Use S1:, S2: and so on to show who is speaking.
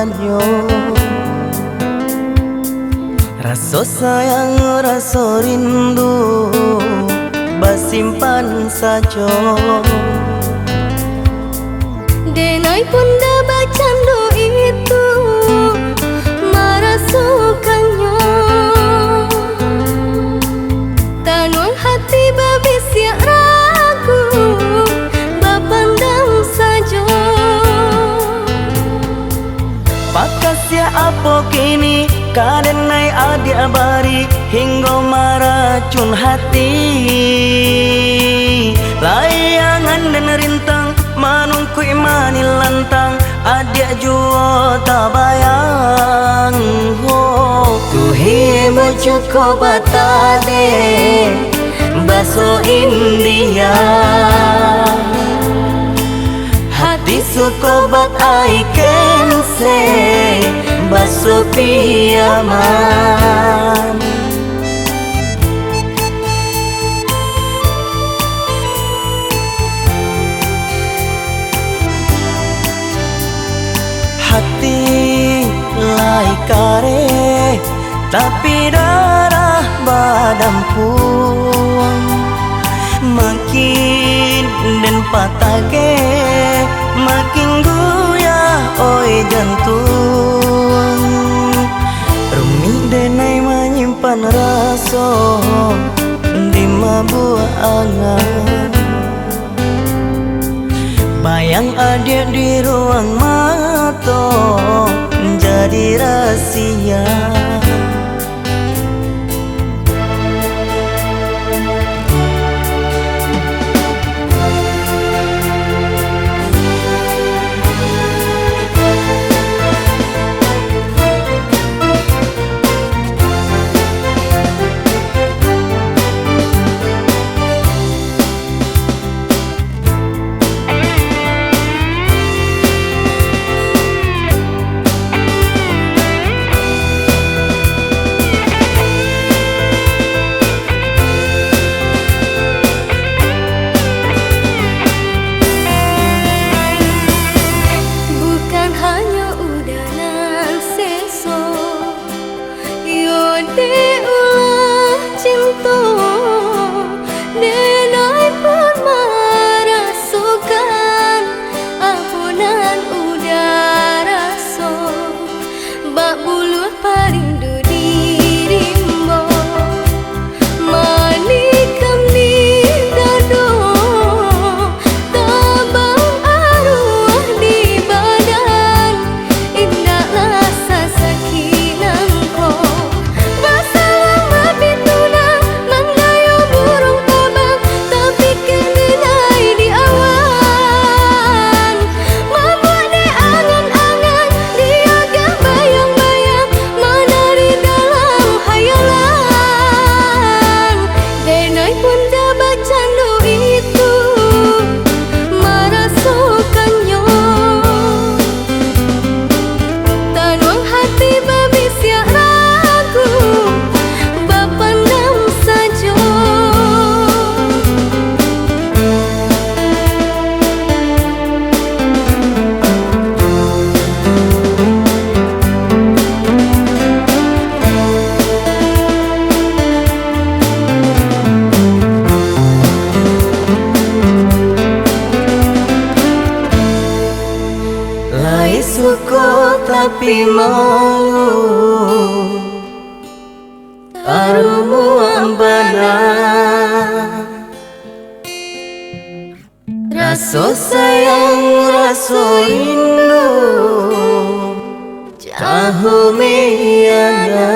S1: kanyo. Rasa sayang, rasa rindu basimpan saja.
S2: Denai pun dah bacandu itu merasukannya. Tanuang hati babi siap ragu bapandang saja.
S1: Pakasya apa kini kadenai adik abari hingga meracun hati. Layangan dan rintang manungkui mani lantang adik jua tak bayang. Tuhi mucuko batade baso India. Hati suko bat I can say baso piaman. Hati lai kare tapi darah badampung. Makin dan patage makin goyah oi jantung. Rumi denai menyimpan rasa di mabuah angan. Bayang adik di ruang mata jadi rahasia. Suko tapi malu arumu ambana. Rasa sayang rasa rindu jauh meyana.